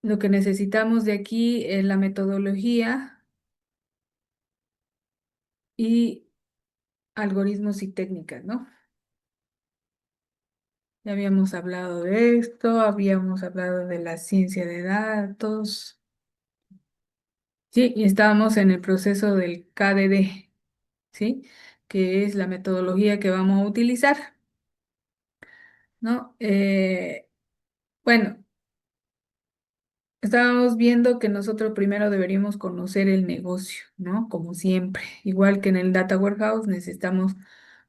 Lo que necesitamos de aquí es la metodología y algoritmos y técnicas, ¿no? Ya habíamos hablado de esto, habíamos hablado de la ciencia de datos, sí, y estábamos en el proceso del KDD, ¿sí? Que es la metodología que vamos a utilizar, ¿no? Bueno, estábamos viendo que nosotros primero deberíamos conocer el negocio, ¿no? Como siempre, igual que en el Data Warehouse necesitamos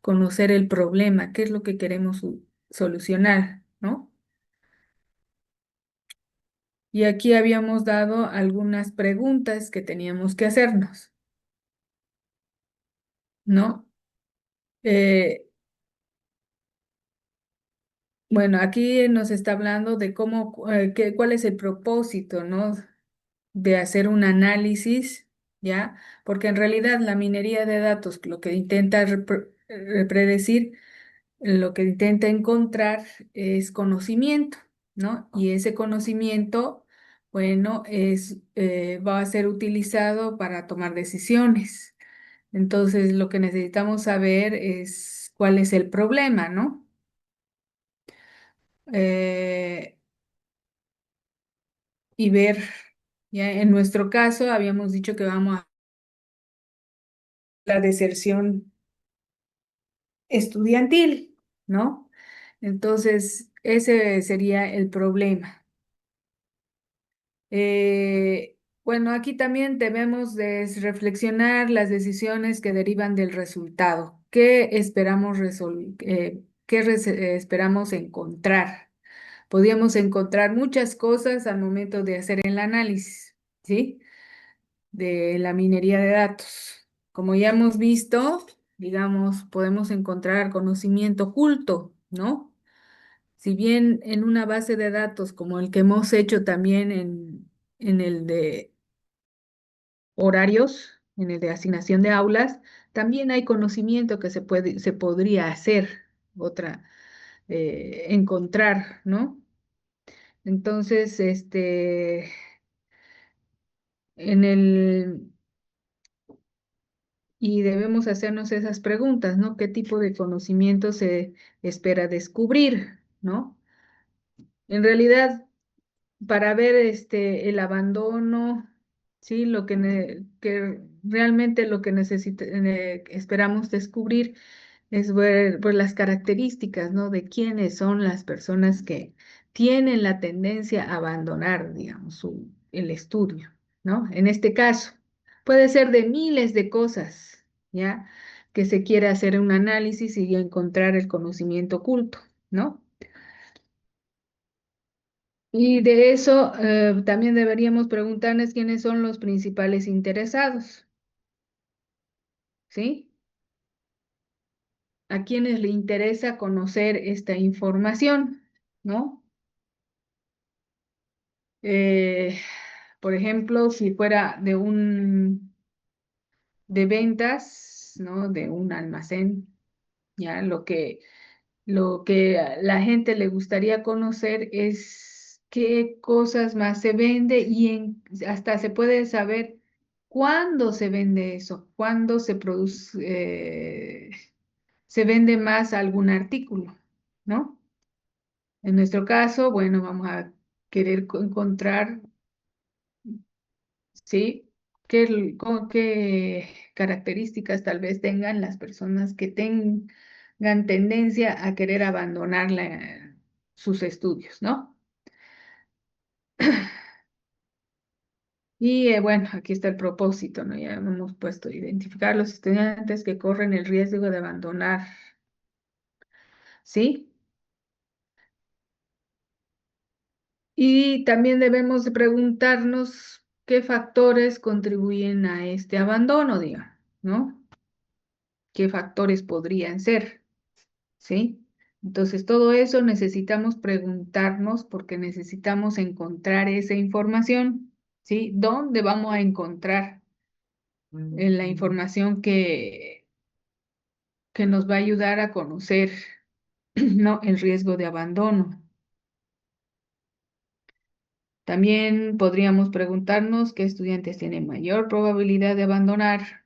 conocer el problema, qué es lo que queremos solucionar, ¿no? Y aquí habíamos dado algunas preguntas que teníamos que hacernos, ¿no? Eh, bueno, aquí nos está hablando de cómo, cuál es el propósito, ¿no? De hacer un análisis, ¿ya? Porque en realidad la minería de datos lo que intenta predecir, lo que intenta encontrar es conocimiento, ¿no? Y ese conocimiento, bueno, va a ser utilizado para tomar decisiones. Entonces, lo que necesitamos saber es cuál es el problema, ¿no? Eh, y ver, ya en nuestro caso, habíamos dicho que vamos a la deserción estudiantil, ¿no? Entonces, ese sería el problema. Bueno, aquí también debemos de reflexionar las decisiones que derivan del resultado. ¿Qué esperamos esperamos encontrar? Podríamos encontrar muchas cosas al momento de hacer el análisis, ¿sí? De la minería de datos. Como ya hemos visto, digamos, podemos encontrar conocimiento oculto, ¿no? Si bien en una base de datos como el que hemos hecho también en el de horarios, en el de asignación de aulas, también hay conocimiento que se podría hacer, encontrar, ¿no? Entonces, en el, y debemos hacernos esas preguntas, ¿no? ¿Qué tipo de conocimiento se espera descubrir, ¿no? En realidad, para ver el abandono, sí, que realmente lo que esperamos descubrir es ver pues, las características, ¿no? De quiénes son las personas que tienen la tendencia a abandonar, digamos, el estudio, ¿no? En este caso, puede ser de miles de cosas, ¿ya? Que se quiere hacer un análisis y encontrar el conocimiento oculto, ¿no? Y de eso también deberíamos preguntarnos quiénes son los principales interesados, ¿sí? A quienes le interesa conocer esta información, ¿no? Eh, por ejemplo, si fuera de ventas, ¿no? De un almacén, ya lo que a la gente le gustaría conocer es qué cosas más se vende y hasta se puede saber cuándo se vende eso, cuándo se vende más algún artículo, ¿no? En nuestro caso, bueno, vamos a querer encontrar, ¿sí? ¿Qué características tal vez tengan las personas que tengan tendencia a querer abandonar sus estudios, ¿no? Y bueno, aquí está el propósito, ¿no? Ya hemos puesto identificar los estudiantes que corren el riesgo de abandonar, ¿sí? Y también debemos de preguntarnos qué factores contribuyen a este abandono, digamos, ¿no? ¿Qué factores podrían ser? ¿Sí? Entonces, todo eso necesitamos preguntarnos porque necesitamos encontrar esa información, ¿sí? ¿Dónde vamos a encontrar la información que nos va a ayudar a conocer, ¿no? El riesgo de abandono. También podríamos preguntarnos qué estudiantes tienen mayor probabilidad de abandonar,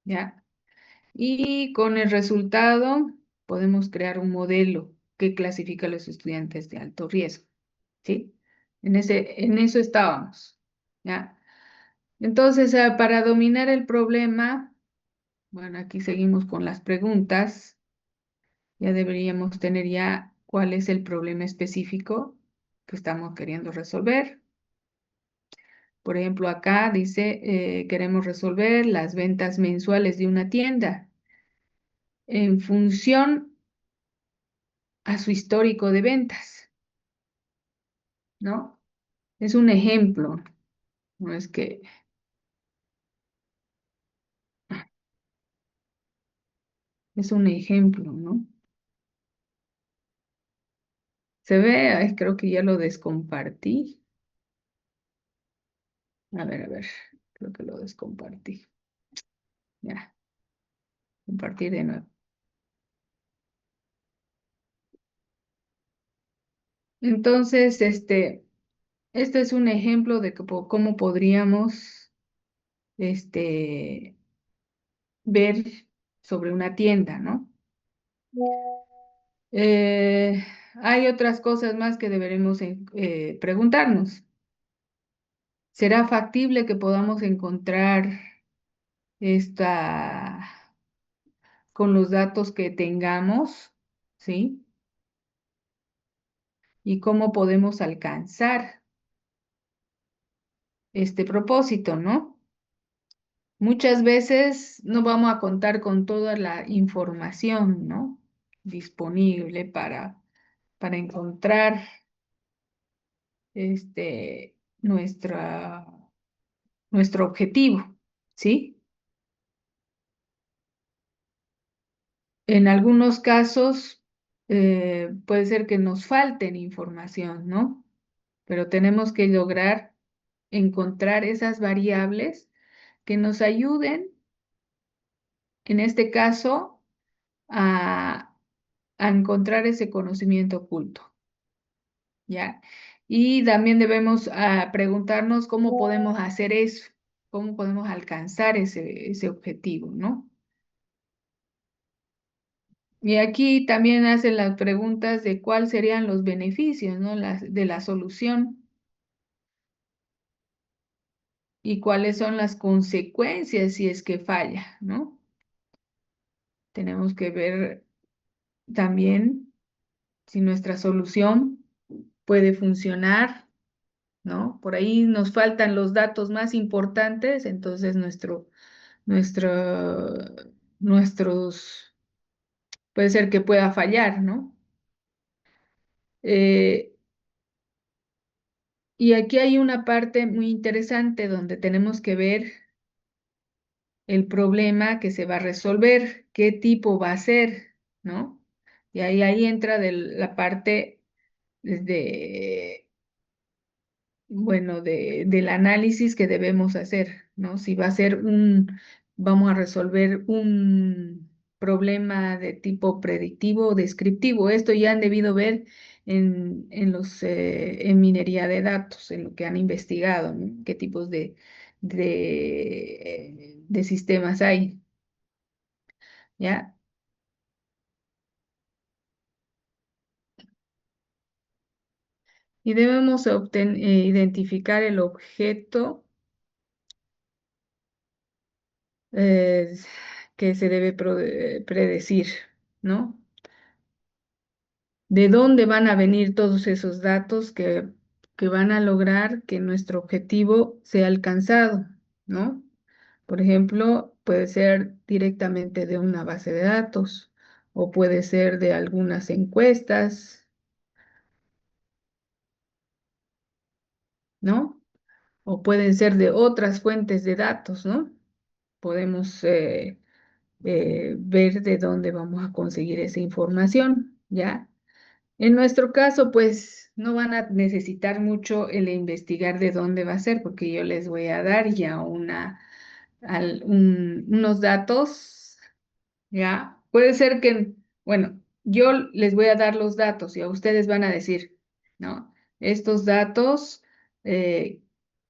¿ya? Y con el resultado podemos crear un modelo que clasifica a los estudiantes de alto riesgo, ¿sí? En eso estábamos, ¿ya? Entonces, para dominar el problema, bueno, aquí seguimos con las preguntas. Ya deberíamos tener ya cuál es el problema específico que estamos queriendo resolver. Por ejemplo, acá dice, queremos resolver las ventas mensuales de una tienda en función a su histórico de ventas, ¿no? Es un ejemplo, no es que es un ejemplo, ¿no? Se ve, ay, creo que ya lo descompartí. A ver, creo que lo descompartí. Ya, compartir de nuevo. Entonces, este es un ejemplo de cómo podríamos, este, ver sobre una tienda, ¿no? Eh, Hay otras cosas más que deberemos preguntarnos. ¿Será factible que podamos encontrar esta con los datos que tengamos? ¿Sí? ¿Y cómo podemos alcanzar este propósito, ¿no? Muchas veces no vamos a contar con toda la información, ¿no? Disponible para encontrar nuestra, nuestro objetivo, ¿sí? En algunos casos puede ser que nos falten información, ¿no? Pero tenemos que lograr encontrar esas variables que nos ayuden, en este caso, a, a encontrar ese conocimiento oculto, ¿ya? Y también debemos preguntarnos cómo podemos hacer eso, cómo podemos alcanzar ese objetivo, ¿no? Y aquí también hacen las preguntas de cuáles serían los beneficios, ¿no? De la solución y cuáles son las consecuencias si es que falla, ¿no? Tenemos que ver también si nuestra solución puede funcionar, ¿no? Por ahí nos faltan los datos más importantes, entonces nuestro, nuestros, puede ser que pueda fallar, ¿no? Eh, y aquí hay una parte muy interesante donde tenemos que ver el problema que se va a resolver, qué tipo va a ser, ¿no? Y ahí entra la parte de, bueno, del análisis que debemos hacer, ¿no? Si va a ser vamos a resolver un problema de tipo predictivo o descriptivo. Esto ya han debido ver en minería de datos, en lo que han investigado, ¿no? Qué tipos de sistemas hay, ¿ya? Y debemos identificar el objeto eh, que se debe predecir, ¿no? ¿De dónde van a venir todos esos datos que van a lograr que nuestro objetivo sea alcanzado, ¿no? Por ejemplo, puede ser directamente de una base de datos o puede ser de algunas encuestas, ¿no? O pueden ser de otras fuentes de datos, ¿no? Podemos ver de dónde vamos a conseguir esa información, ¿ya? En nuestro caso, pues no van a necesitar mucho el investigar de dónde va a ser, porque yo les voy a dar ya unos datos, ¿ya? Puede ser que, bueno, yo les voy a dar los datos y a ustedes van a decir, ¿no? Estos datos eh,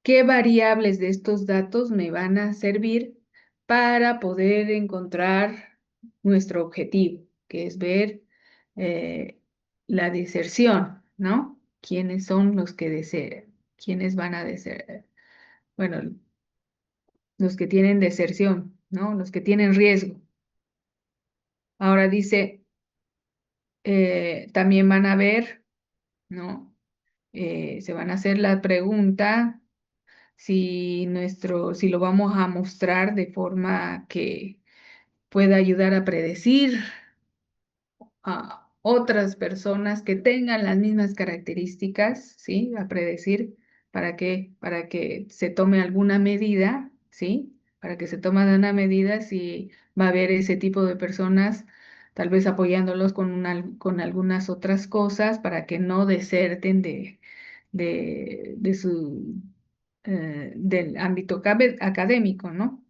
qué variables de estos datos me van a servir para poder encontrar nuestro objetivo, que es ver la deserción, ¿no? ¿Quiénes son los que desean? ¿Quiénes van a desertar? Bueno, los que tienen deserción, ¿no? Los que tienen riesgo. Ahora dice, también van a ver, ¿no? Se van a hacer la pregunta si lo vamos a mostrar de forma que pueda ayudar a predecir a otras personas que tengan las mismas características, ¿sí? A predecir para que se tome alguna medida, ¿sí? Para que se tome una medida si va a haber ese tipo de personas, tal vez apoyándolos con algunas otras cosas para que no deserten de su, del ámbito académico, ¿no?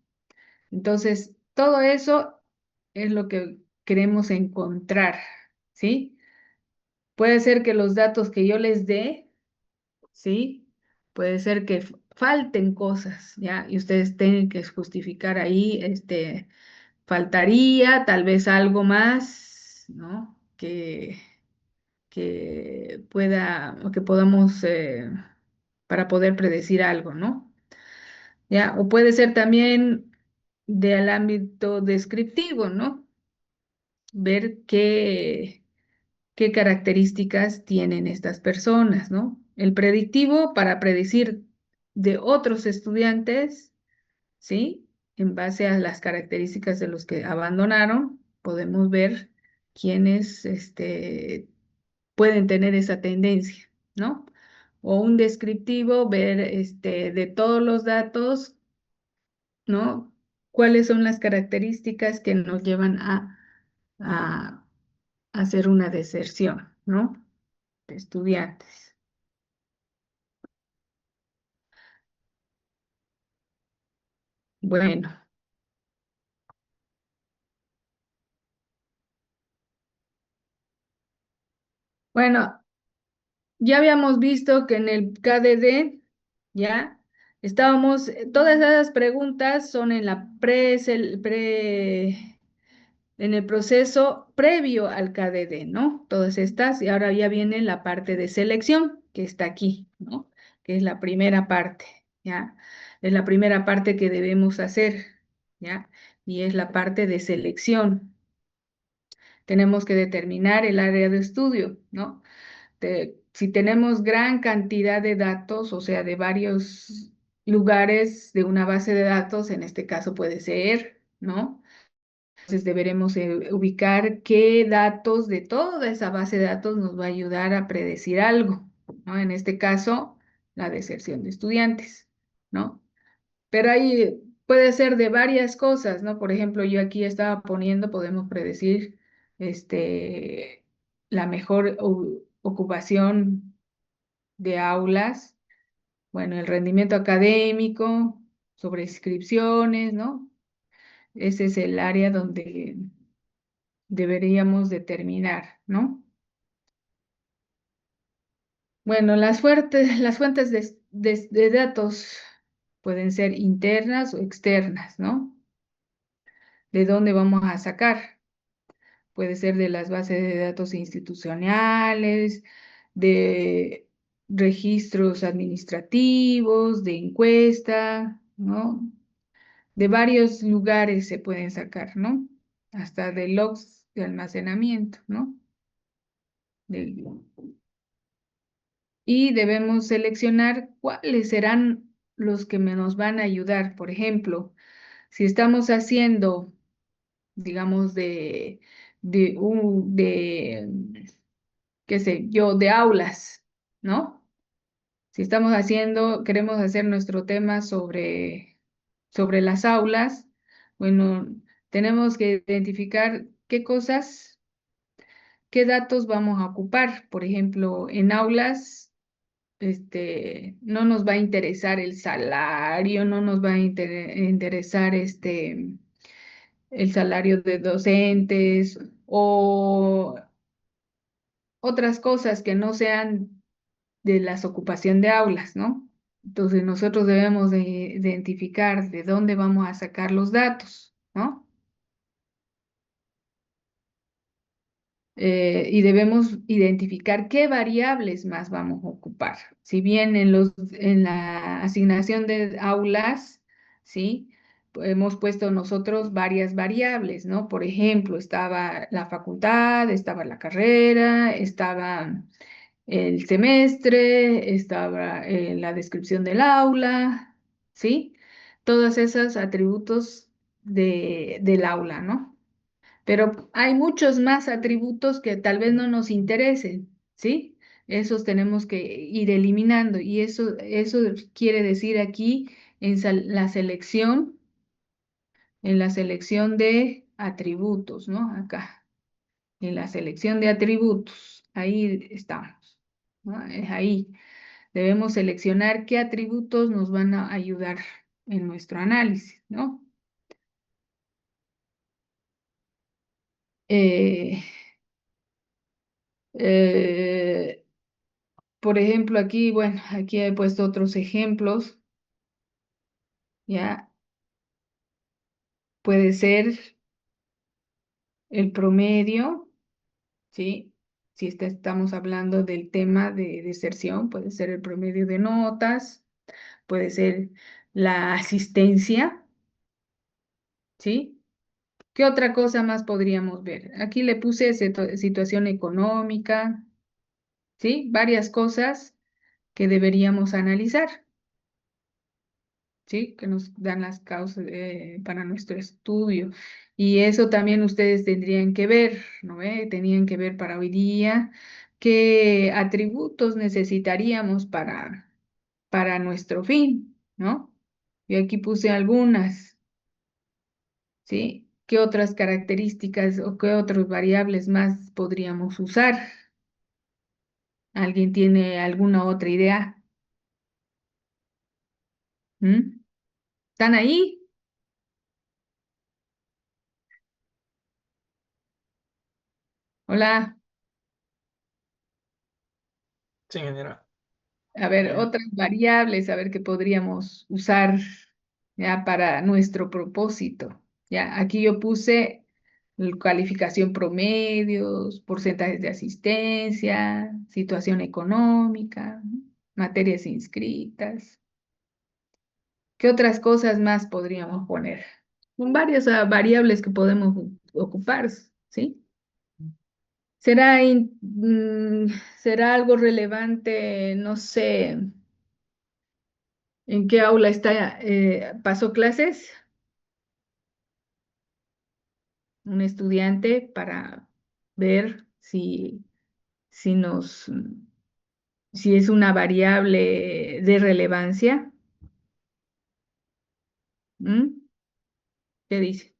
Entonces, todo eso es lo que queremos encontrar, ¿sí? Puede ser que los datos que yo les dé, ¿sí? Puede ser que falten cosas, ¿ya? Y ustedes tienen que justificar ahí, faltaría tal vez algo más, ¿no? Que pueda, o que podamos, para poder predecir algo, ¿no? ¿Ya? O puede ser también del ámbito descriptivo, ¿no? Ver qué características tienen estas personas, ¿no? El predictivo para predecir de otros estudiantes, ¿sí? En base a las características de los que abandonaron, podemos ver quiénes, pueden tener esa tendencia, ¿no? O un descriptivo, ver, de todos los datos, ¿no? ¿Cuáles son las características que nos llevan a hacer una deserción, ¿no? De estudiantes. Bueno, bueno, ya habíamos visto que en el KDD, ya estábamos, todas esas preguntas son en la en el proceso previo al KDD, ¿no? Todas estas, y ahora ya viene la parte de selección, que está aquí, ¿no? Que es la primera parte, ¿ya? Es la primera parte que debemos hacer, ¿ya? Y es la parte de selección. Tenemos que determinar el área de estudio, ¿no? Si tenemos gran cantidad de datos, o sea, de varios lugares de una base de datos, en este caso puede ser, ¿no? Entonces deberemos ubicar qué datos de toda esa base de datos nos va a ayudar a predecir algo, ¿no? En este caso, la deserción de estudiantes, ¿no? Pero ahí puede ser de varias cosas, ¿no? Por ejemplo, yo aquí estaba poniendo, podemos predecir, la mejor ocupación de aulas, bueno, el rendimiento académico, sobre inscripciones, ¿no? Ese es el área donde deberíamos determinar, ¿no? Bueno, las fuentes de datos pueden ser internas o externas, ¿no? ¿De dónde vamos a sacar? Puede ser de las bases de datos institucionales, de registros administrativos, de encuesta, ¿no? De varios lugares se pueden sacar, ¿no? Hasta de logs de almacenamiento, ¿no? Del- y debemos seleccionar cuáles serán los que nos van a ayudar. Por ejemplo, si estamos haciendo, digamos, de qué sé yo, de aulas, ¿no? Si estamos haciendo, queremos hacer nuestro tema sobre las aulas, bueno, tenemos que identificar qué cosas, qué datos vamos a ocupar. Por ejemplo, en aulas, no nos va a interesar el salario, no nos va a interesar el salario de docentes o otras cosas que no sean de la ocupación de aulas, ¿no? Entonces nosotros debemos de identificar de dónde vamos a sacar los datos, ¿no? Y debemos identificar qué variables más vamos a ocupar. Si bien en la asignación de aulas, ¿sí? Hemos puesto nosotros varias variables, ¿no? Por ejemplo, estaba la facultad, estaba la carrera, estaba el semestre, estaba la descripción del aula, ¿sí? Todos esos atributos del aula, ¿no? Pero hay muchos más atributos que tal vez no nos interesen, ¿sí? Esos tenemos que ir eliminando y eso quiere decir aquí en la selección de atributos, ¿no? Acá, en la selección de atributos, ahí estamos, ¿no? Es ahí. Debemos seleccionar qué atributos nos van a ayudar en nuestro análisis, ¿no? Eh, eh, Por ejemplo, aquí, bueno, aquí he puesto otros ejemplos, ya puede ser el promedio, ¿sí? Si estamos hablando del tema de deserción, puede ser el promedio de notas, puede ser la asistencia, ¿sí? ¿Qué otra cosa más podríamos ver? Aquí le puse situación económica, ¿sí? Varias cosas que deberíamos analizar. ¿Sí? Que nos dan las causas para nuestro estudio. Y eso también ustedes tendrían que ver, ¿no ve? Tenían que ver para hoy día qué atributos necesitaríamos para nuestro fin, ¿no? Yo aquí puse algunas, ¿sí? ¿Qué otras características o qué otras variables más podríamos usar? ¿Alguien tiene alguna otra idea? ¿Mm? ¿Están ahí? Hola. Sí, ingeniera. A ver, Eh, otras variables, a ver qué podríamos usar ya para nuestro propósito. Ya, aquí yo puse calificación promedios, porcentajes de asistencia, situación económica, ¿no? Materias inscritas. ¿Qué otras cosas más podríamos poner? Son varias variables que podemos ocupar, ¿sí? ¿Será algo relevante? No sé. ¿En qué aula está? ¿Pasó clases? Un estudiante para ver si es una variable de relevancia. ¿Mm? ¿Qué dice?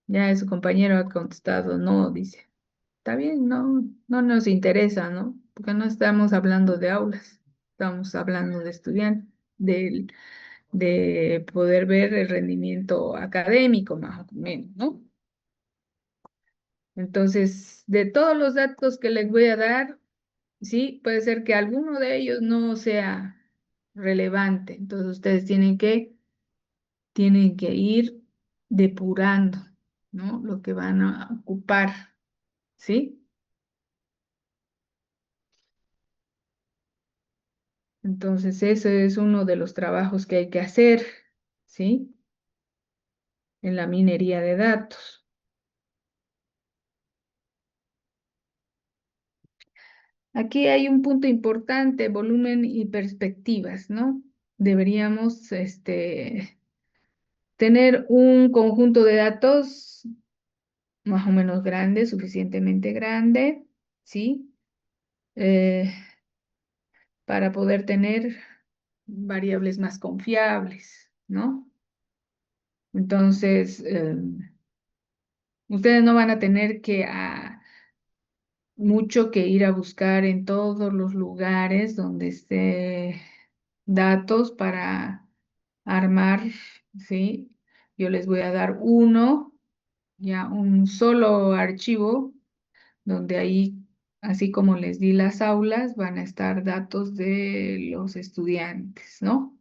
Ya su compañero ha contestado, no, dice. Está bien, no, no nos interesa, ¿no? Porque no estamos hablando de aulas, estamos hablando de estudiantes, de poder ver el rendimiento académico más o menos, ¿no? Entonces, de todos los datos que les voy a dar, sí, puede ser que alguno de ellos no sea relevante. Entonces, ustedes tienen que ir depurando, ¿no? Lo que van a ocupar, ¿sí? Entonces, ese es uno de los trabajos que hay que hacer, ¿sí? En la minería de datos. Aquí hay un punto importante, volumen y perspectivas, ¿no? Deberíamos, tener un conjunto de datos más o menos grande, suficientemente grande, ¿sí? Eh, para poder tener variables más confiables, ¿no? Entonces, ustedes no van a tener mucho que ir a buscar en todos los lugares donde esté datos para armar, ¿sí? Yo les voy a dar ya un solo archivo donde ahí Así como les di las aulas, van a estar datos de los estudiantes, ¿no?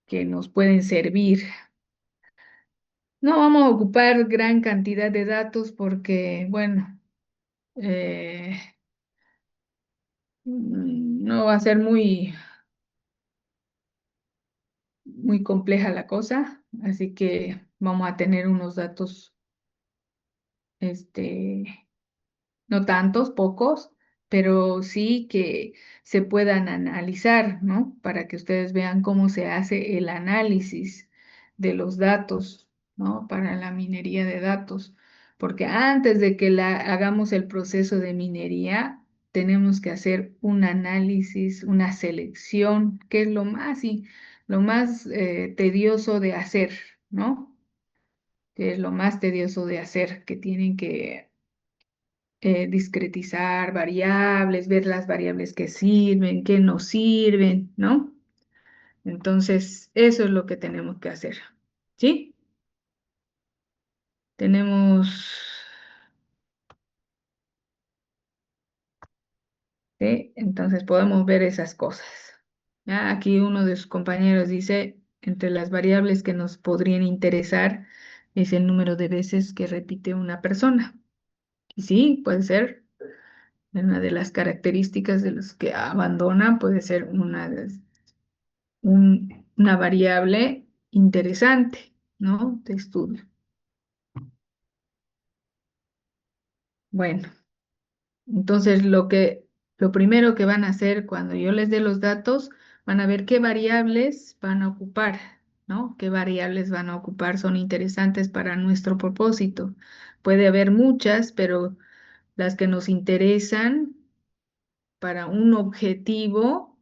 Que nos pueden servir. No vamos a ocupar gran cantidad de datos porque, bueno, eh, no va a ser muy compleja la cosa, así que vamos a tener unos datos, este, no tantos, pocos, pero sí que se puedan analizar, ¿no? Para que ustedes vean cómo se hace el análisis de los datos, ¿no? Para la minería de datos. Porque antes de que hagamos el proceso de minería, tenemos que hacer un análisis, una selección, que es lo más tedioso de hacer, ¿no? Que es lo más tedioso de hacer, que tienen que discretizar variables, ver las variables que sirven, que no sirven, ¿no? Entonces, eso es lo que tenemos que hacer, ¿sí? Tenemos, ¿sí? Entonces podemos ver esas cosas. ¿Ya? Aquí uno de sus compañeros dice, entre las variables que nos podrían interesar es el número de veces que repite una persona. Y sí, puede ser. Una de las características de los que abandona puede ser una variable interesante, ¿no? De estudio. Bueno, entonces lo primero que van a hacer cuando yo les dé los datos, van a ver qué variables van a ocupar, ¿no? ¿Qué variables van a ocupar? Son interesantes para nuestro propósito. Puede haber muchas, pero las que nos interesan para un objetivo,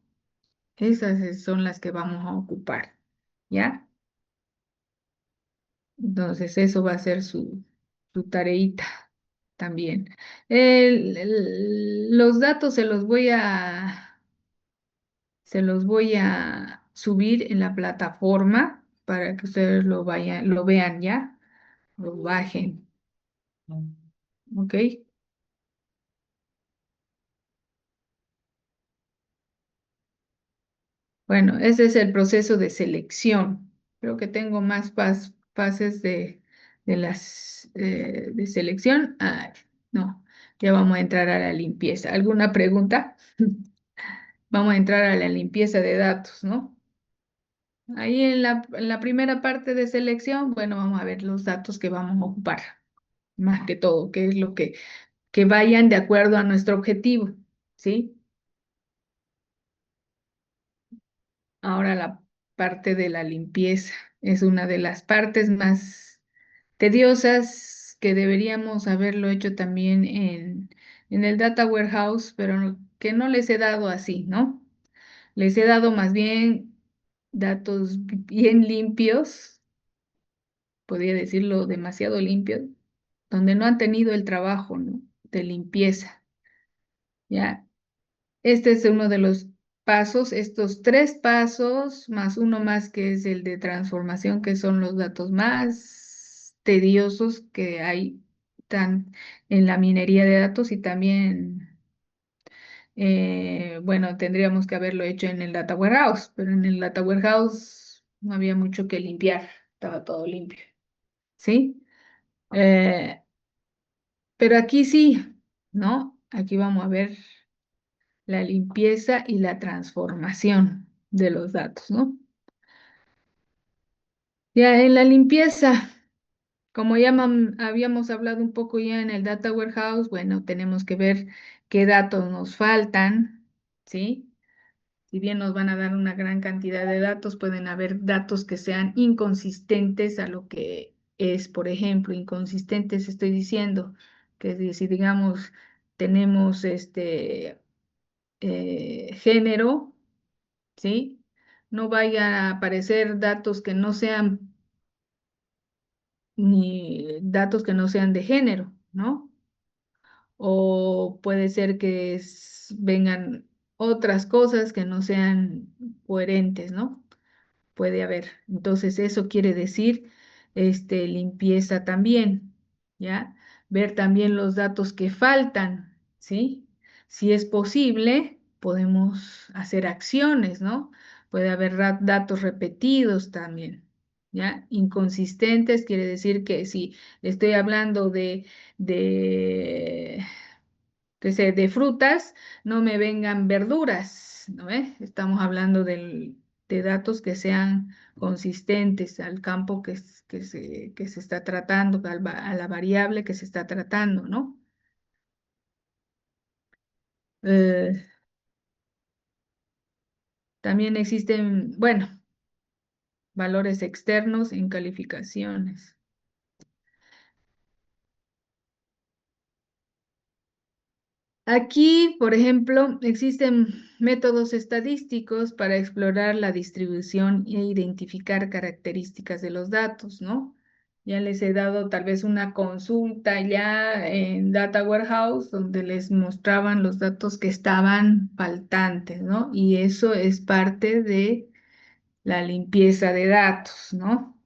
esas son las que vamos a ocupar, ¿ya? Entonces, eso va a ser su tareita también. Los datos se los voy a subir en la plataforma para que ustedes lo vean ya, lo bajen, ¿ok? Bueno, ese es el proceso de selección. Creo que tengo más fases de selección. Ah, no, ya vamos a entrar a la limpieza. ¿Alguna pregunta? Vamos a entrar a la limpieza de datos, ¿no? Ahí en la primera parte de selección, bueno, vamos a ver los datos que vamos a ocupar, más que todo, qué es lo que vayan de acuerdo a nuestro objetivo, ¿sí? Ahora la parte de la limpieza es una de las partes más tediosas que deberíamos haberlo hecho también en el Data Warehouse, pero que no les he dado así, ¿no? Les he dado más bien datos bien limpios, podría decirlo demasiado limpios, donde no han tenido el trabajo, ¿no? De limpieza, ¿ya? Este es uno de los pasos, estos tres pasos, más uno más que es el de transformación, que son los datos más tediosos que hay tan en la minería de datos y también, bueno, tendríamos que haberlo hecho en el Data Warehouse, pero en el Data Warehouse no había mucho que limpiar, estaba todo limpio, ¿sí? Eh, pero aquí sí, ¿no? Aquí vamos a ver la limpieza y la transformación de los datos, ¿no? Ya en la limpieza, como ya habíamos hablado un poco ya en el Data Warehouse, bueno, tenemos que ver qué datos nos faltan, ¿sí? Si bien nos van a dar una gran cantidad de datos, pueden haber datos que sean inconsistentes a lo que es, por ejemplo, inconsistentes estoy diciendo, que si digamos tenemos género, ¿sí? No vayan a aparecer datos que no sean ni datos que no sean de género, ¿no? O puede ser que vengan otras cosas que no sean coherentes, ¿no? Puede haber. Entonces, eso quiere decir limpieza también, ¿ya? Ver también los datos que faltan, ¿sí? Si es posible, podemos hacer acciones, ¿no? Puede haber datos repetidos también, ¿ya? Inconsistentes quiere decir que si estoy hablando de, de frutas, no me vengan verduras, ¿no ve? Estamos hablando de datos que sean consistentes al campo que se está tratando, a la variable que se está tratando, ¿no? Eh, También existen, bueno, valores externos en calificaciones. Aquí, por ejemplo, existen métodos estadísticos para explorar la distribución e identificar características de los datos, ¿no? Ya les he dado tal vez una consulta ya en Data Warehouse donde les mostraban los datos que estaban faltantes, ¿no? Y eso es parte de la limpieza de datos, ¿no?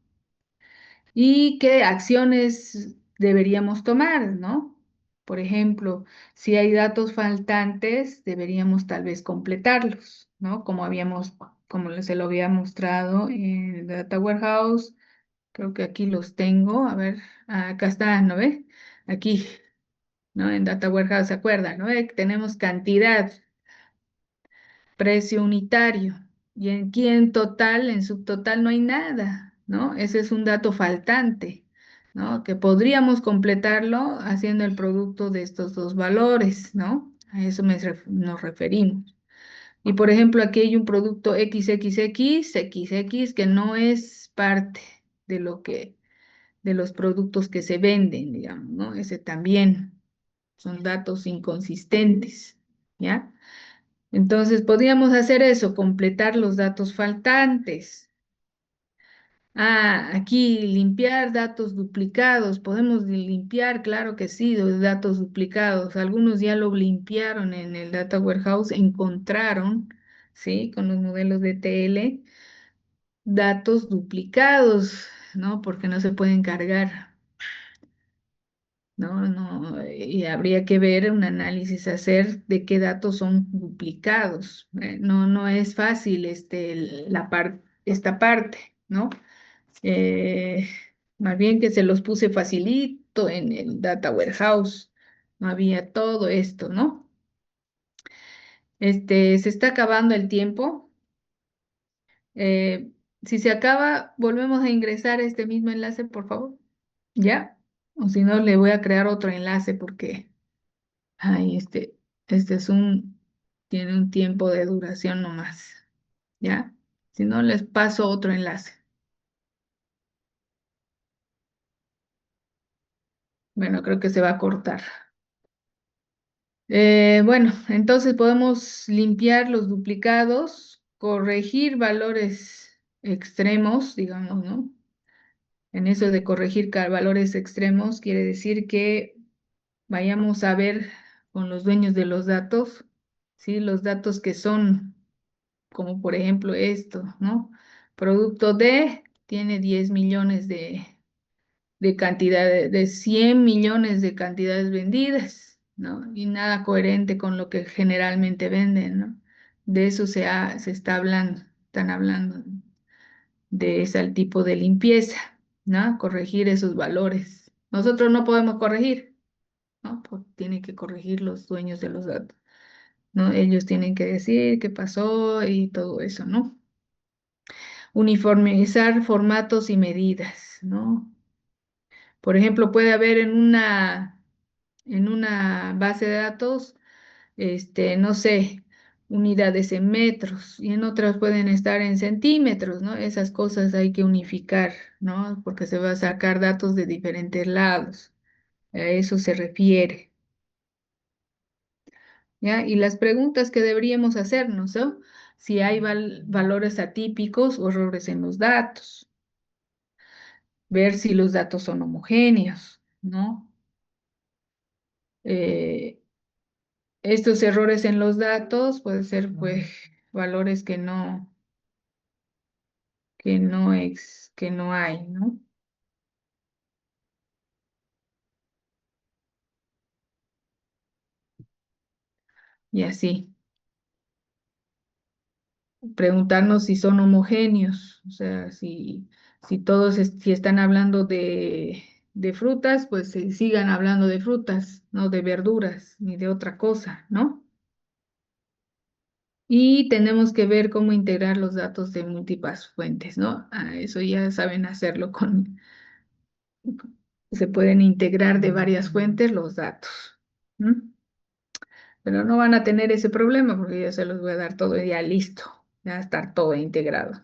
Y qué acciones deberíamos tomar, ¿no? Por ejemplo, si hay datos faltantes, deberíamos tal vez completarlos, ¿no? Como se lo había mostrado en Data Warehouse, creo que aquí los tengo, a ver, acá están, ¿no ve? Aquí, ¿no? En Data Warehouse, ¿se acuerdan, no? Tenemos cantidad, precio unitario. Y aquí en total, en subtotal no hay nada, ¿no? Ese es un dato faltante, ¿no? Que podríamos completarlo haciendo el producto de estos dos valores, ¿no? A eso nos referimos. Y por ejemplo, aquí hay un producto XXX que no es parte de de los productos que se venden, digamos, ¿no? Ese también son datos inconsistentes, ¿ya? Entonces, podríamos hacer eso, completar los datos faltantes. Ah, aquí limpiar datos duplicados. Podemos limpiar, claro que sí, los datos duplicados. Algunos ya lo limpiaron en el Data Warehouse, encontraron, ¿sí? Con los modelos de TL, datos duplicados, ¿no? Porque no se pueden cargar. No, no, y habría que ver un análisis, hacer de qué datos son duplicados. No, no es fácil esta parte, ¿no? Eh, Más bien que se los puse facilito en el Data Warehouse. No había todo esto, ¿no? Se está acabando el tiempo. Eh, si se acaba, volvemos a ingresar este mismo enlace, por favor. ¿Ya? O si no, le voy a crear otro enlace porque ay, este tiene un tiempo de duración nomás, ¿ya? Si no, les paso otro enlace. Bueno, creo que se va a cortar. Bueno, entonces podemos limpiar los duplicados, corregir valores extremos, digamos, ¿no? En eso de corregir valores extremos, quiere decir que vayamos a ver con los dueños de los datos, ¿sí? Los datos que son como por ejemplo esto, ¿no? Producto D tiene 10 millones de cantidad, de 100 millones de cantidades vendidas, ¿no? Y nada coherente con lo que generalmente venden, ¿no? De eso se está hablando, están hablando de ese tipo de limpieza, ¿no? Corregir esos valores. Nosotros no podemos corregir, ¿no? Tienen que corregir los dueños de los datos, ¿no? Ellos tienen que decir qué pasó y todo eso, ¿no? Uniformizar formatos y medidas, ¿no? Por ejemplo, puede haber en una base de datos, no sé, unidades en metros y en otras pueden estar en centímetros, ¿no? Esas cosas hay que unificar, ¿no? Porque se va a sacar datos de diferentes lados. A eso se refiere, ¿ya? Y las preguntas que deberíamos hacernos, ¿no? Si hay valores atípicos o errores en los datos, ver si los datos son homogéneos, ¿no? Eh, Estos errores en los datos pueden ser, pues, valores que no hay, ¿no? y así. Preguntarnos si son homogéneos, o sea, si todos, si están hablando de frutas, pues sigan hablando de frutas, no de verduras ni de otra cosa, ¿no? Y tenemos que ver cómo integrar los datos de múltiples fuentes, ¿no? Eso ya saben hacerlo se pueden integrar de varias fuentes los datos. ¿M? Pero no van a tener ese problema porque yo se los voy a dar todo ya listo, ya va a estar todo integrado.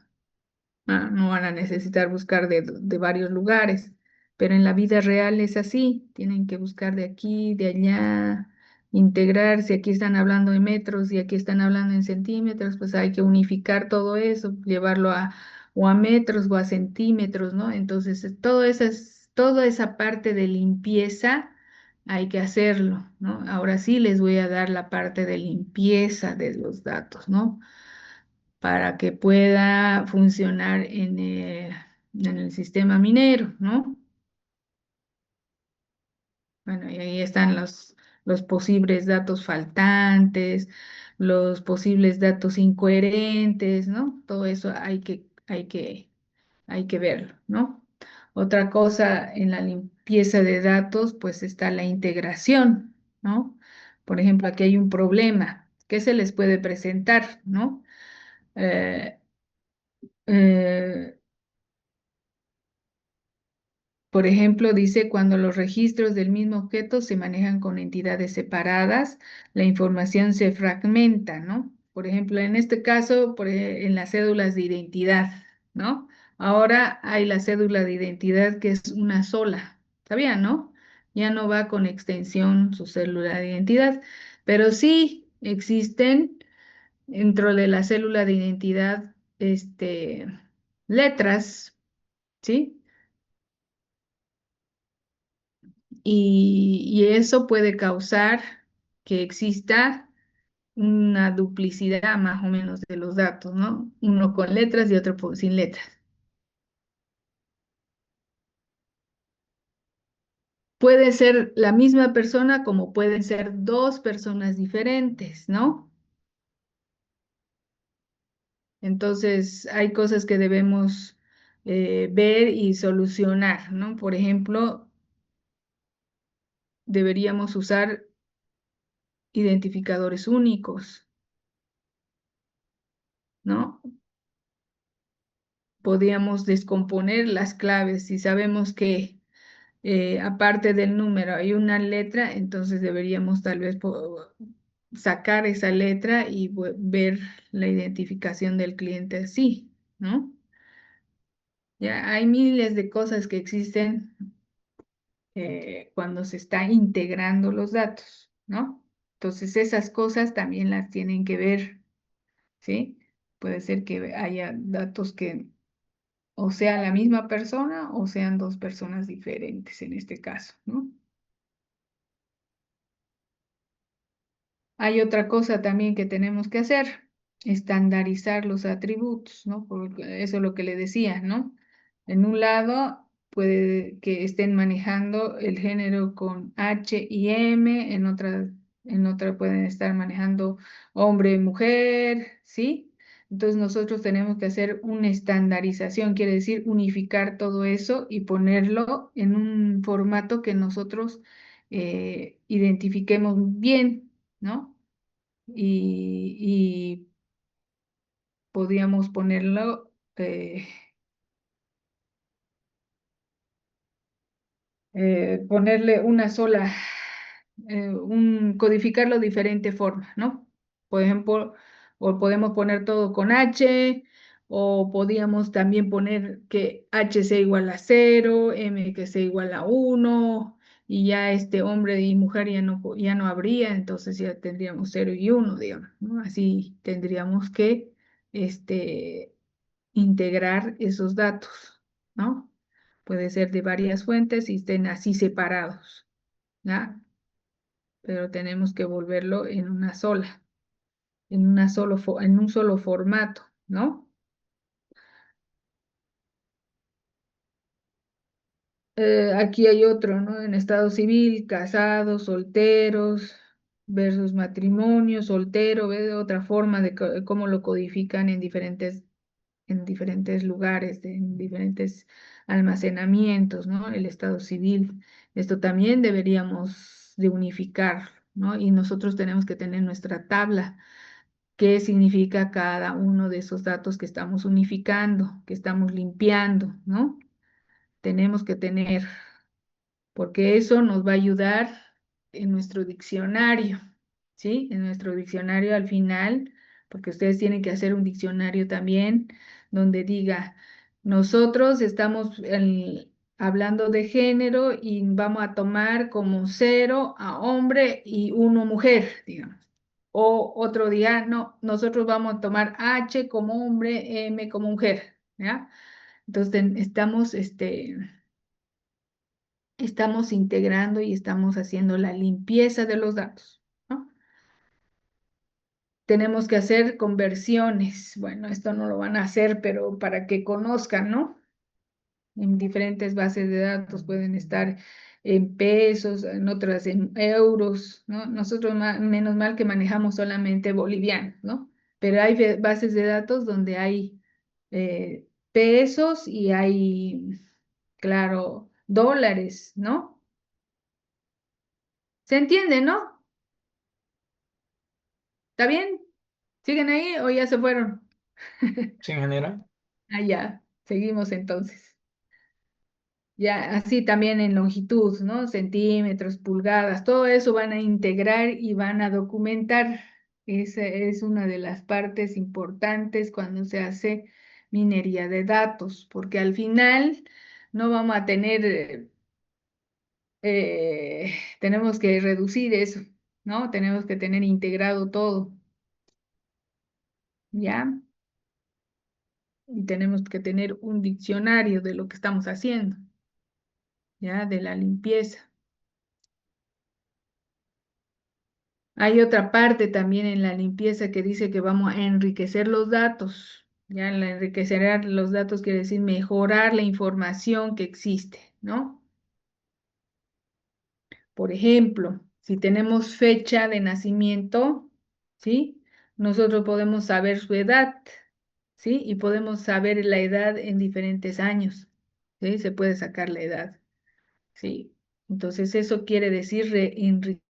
No van a necesitar buscar de varios lugares, pero en la vida real es así, tienen que buscar de aquí, de allá, integrarse, aquí están hablando de metros y aquí están hablando en centímetros, pues hay que unificar todo eso, llevarlo o a metros o a centímetros, ¿no? Entonces, toda esa parte de limpieza hay que hacerlo, ¿no? Ahora sí les voy a dar la parte de limpieza de los datos, ¿no? Para que pueda funcionar en el sistema minero, ¿no? Bueno, y ahí están los posibles datos faltantes, los posibles datos incoherentes, ¿no? Todo eso hay que verlo, ¿no? Otra cosa en la limpieza de datos, pues está la integración, ¿no? Por ejemplo, aquí hay un problema. ¿Qué se les puede presentar, ¿no? Eh, eh, Por ejemplo, dice, cuando los registros del mismo objeto se manejan con entidades separadas, la información se fragmenta, ¿no? Por ejemplo, en este caso, en las cédulas de identidad, ¿no? Ahora hay la cédula de identidad que es una sola, ¿sabían, no? Ya no va con extensión su célula de identidad, pero sí existen dentro de la célula de identidad, letras, ¿sí? Y eso puede causar que exista una duplicidad más o menos de los datos, ¿no? Uno con letras y otro sin letras. Puede ser la misma persona como pueden ser dos personas diferentes, ¿no? Entonces, hay cosas que debemos ver y solucionar, ¿no? Por ejemplo, deberíamos usar identificadores únicos, ¿no? Podríamos descomponer las claves si sabemos que aparte del número hay una letra, entonces deberíamos tal vez sacar esa letra y ver la identificación del cliente así, ¿no? Ya hay miles de cosas que existen cuando se está integrando los datos, ¿no? Entonces esas cosas también las tienen que ver, ¿sí? Puede ser que haya datos que o sea la misma persona o sean dos personas diferentes en este caso, ¿no? Hay otra cosa también que tenemos que hacer, estandarizar los atributos, ¿no? Porque eso es lo que le decía, ¿no? En un lado puede que estén manejando el género con H y M, en otra pueden estar manejando hombre y mujer, ¿sí? Entonces nosotros tenemos que hacer una estandarización, quiere decir unificar todo eso y ponerlo en un formato que nosotros identifiquemos bien, ¿no? Y podíamos ponerlo, ponerle una sola, codificarlo de diferente forma, ¿no? Por ejemplo, o podemos poner todo con H, o podíamos también poner que H sea igual a 0, M que sea igual a 1, y ya este hombre y mujer ya no habría, entonces ya tendríamos 0 y 1, digamos, ¿no? Así tendríamos que este, integrar esos datos, ¿no? Puede ser de varias fuentes y estén así separados, ¿ya? Pero tenemos que volverlo en una sola, en un solo formato, ¿no? Aquí hay otro, ¿no? En estado civil, casados, solteros, versus matrimonio, soltero, ve otra forma de cómo lo codifican en diferentes lugares, en diferentes almacenamientos, ¿no? El estado civil. Esto también deberíamos de unificar, ¿no? Y nosotros tenemos que tener nuestra tabla, qué significa cada uno de esos datos que estamos unificando, que estamos limpiando, ¿no? Tenemos que tener, porque eso nos va a ayudar en nuestro diccionario, ¿sí? En nuestro diccionario al final, porque ustedes tienen que hacer un diccionario también donde diga, nosotros estamos hablando de género y vamos a tomar como 0 a hombre y 1 mujer, digamos. O otro día, no, nosotros vamos a tomar H como hombre, M como mujer, ¿ya? Entonces estamos integrando y estamos haciendo la limpieza de los datos, ¿no? Tenemos que hacer conversiones. Bueno, esto no lo van a hacer, pero para que conozcan, ¿no? En diferentes bases de datos pueden estar en pesos, en otras en euros, ¿no? Nosotros menos mal que manejamos solamente bolivianos, ¿no? Pero hay bases de datos donde hay pesos y hay, claro, dólares, ¿no? ¿Se entiende, no? ¿Está bien? ¿Siguen ahí o ya se fueron? ¿Se genera? Ah, ya, seguimos entonces. Ya, así también en longitud, ¿no? Centímetros, pulgadas, todo eso van a integrar y van a documentar. Esa es una de las partes importantes cuando se hace minería de datos, porque al final no vamos a tener, tenemos que reducir eso, ¿no? Tenemos que tener integrado todo, ¿ya? Y tenemos que tener un diccionario de lo que estamos haciendo, ¿ya? De la limpieza. Hay otra parte también en la limpieza que dice que vamos a enriquecer los datos. Ya, enriquecer los datos quiere decir mejorar la información que existe, ¿no? Por ejemplo, si tenemos fecha de nacimiento, ¿sí? Nosotros podemos saber su edad, ¿sí? Y podemos saber la edad en diferentes años, ¿sí? Se puede sacar la edad, ¿sí? Entonces eso quiere decir enriquecer